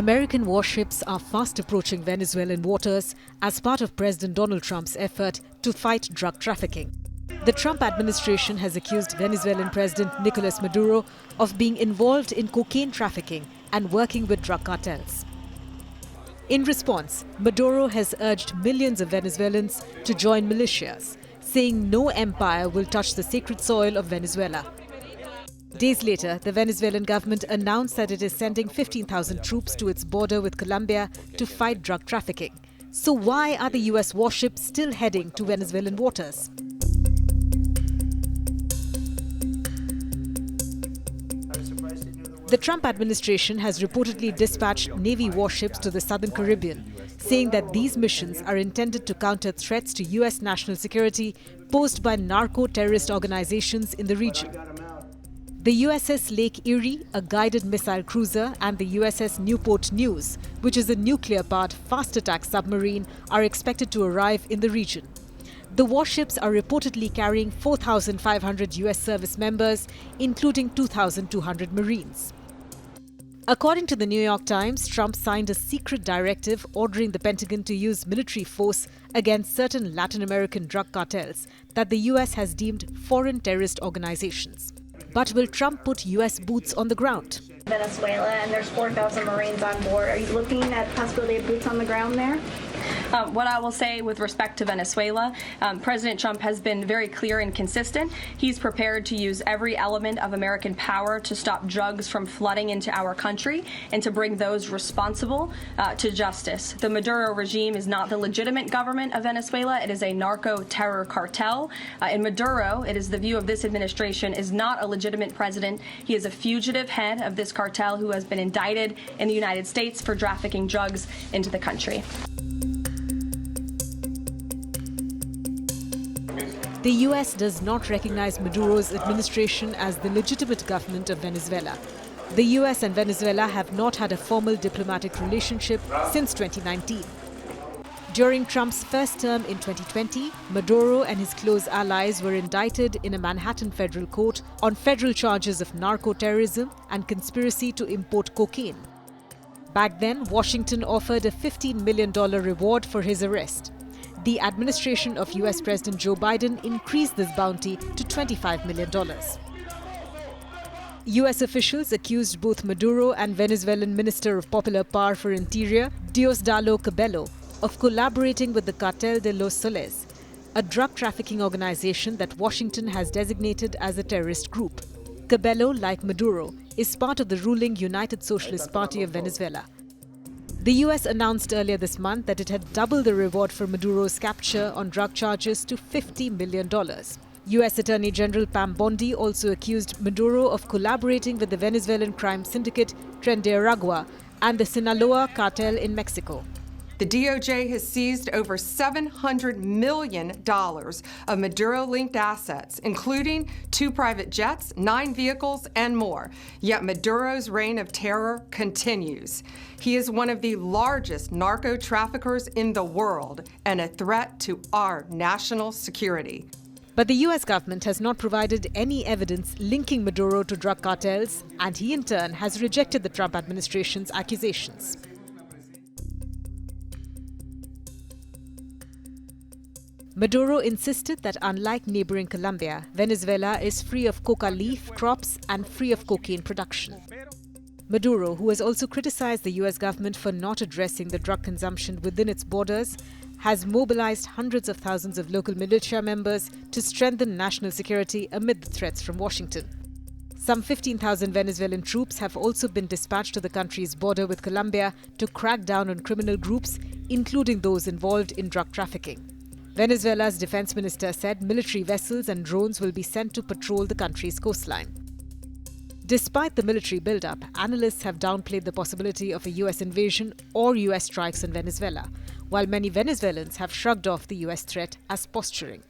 American warships are fast approaching Venezuelan waters as part of President Donald Trump's effort to fight drug trafficking. The Trump administration has accused Venezuelan President Nicolas Maduro of being involved in cocaine trafficking and working with drug cartels. In response, Maduro has urged millions of Venezuelans to join militias, saying no empire will touch the sacred soil of Venezuela. Days later, the Venezuelan government announced that it is sending 15,000 troops to its border with Colombia to fight drug trafficking. So why are the US warships still heading to Venezuelan waters? The Trump administration has reportedly dispatched Navy warships to the southern Caribbean, saying that these missions are intended to counter threats to US national security posed by narco-terrorist organizations in the region. The USS Lake Erie, a guided missile cruiser, and the USS Newport News, which is a nuclear-powered fast-attack submarine, are expected to arrive in the region. The warships are reportedly carrying 4,500 US service members, including 2,200 Marines. According to the New York Times, Trump signed a secret directive ordering the Pentagon to use military force against certain Latin American drug cartels that the US has deemed foreign terrorist organizations. But will Trump put US boots on the ground? Venezuela, and there's 4,000 Marines on board. Are you looking at the possibility of boots on the ground there? What I will say with respect to Venezuela, President Trump has been very clear and consistent. He's prepared to use every element of American power to stop drugs from flooding into our country and to bring those responsible to justice. The Maduro regime is not the legitimate government of Venezuela. It is a narco-terror cartel. In Maduro, it is the view of this administration, is not a legitimate president. He is a fugitive head of this cartel who has been indicted in the United States for trafficking drugs into the country. The US does not recognize Maduro's administration as the legitimate government of Venezuela. The US and Venezuela have not had a formal diplomatic relationship since 2019. During Trump's first term in 2020, Maduro and his close allies were indicted in a Manhattan federal court on federal charges of narco-terrorism and conspiracy to import cocaine. Back then, Washington offered a $15 million reward for his arrest. The administration of US President Joe Biden increased this bounty to $25 million. US officials accused both Maduro and Venezuelan Minister of Popular Power for Interior, Diosdado Cabello, of collaborating with the Cartel de los Soles, a drug trafficking organization that Washington has designated as a terrorist group. Cabello, like Maduro, is part of the ruling United Socialist Party of Venezuela. The US announced earlier this month that it had doubled the reward for Maduro's capture on drug charges to $50 million. US Attorney General Pam Bondi also accused Maduro of collaborating with the Venezuelan crime syndicate Tren de Aragua and the Sinaloa cartel in Mexico. The DOJ has seized over $700 million of Maduro-linked assets, including 2 private jets, 9 vehicles, and more. Yet Maduro's reign of terror continues. He is one of the largest narco-traffickers in the world and a threat to our national security. But the US government has not provided any evidence linking Maduro to drug cartels, and he in turn has rejected the Trump administration's accusations. Maduro insisted that unlike neighboring Colombia, Venezuela is free of coca leaf crops and free of cocaine production. Maduro, who has also criticized the US government for not addressing the drug consumption within its borders, has mobilized hundreds of thousands of local militia members to strengthen national security amid the threats from Washington. Some 15,000 Venezuelan troops have also been dispatched to the country's border with Colombia to crack down on criminal groups, including those involved in drug trafficking. Venezuela's defense minister said military vessels and drones will be sent to patrol the country's coastline. Despite the military buildup, analysts have downplayed the possibility of a US invasion or US strikes in Venezuela, while many Venezuelans have shrugged off the US threat as posturing.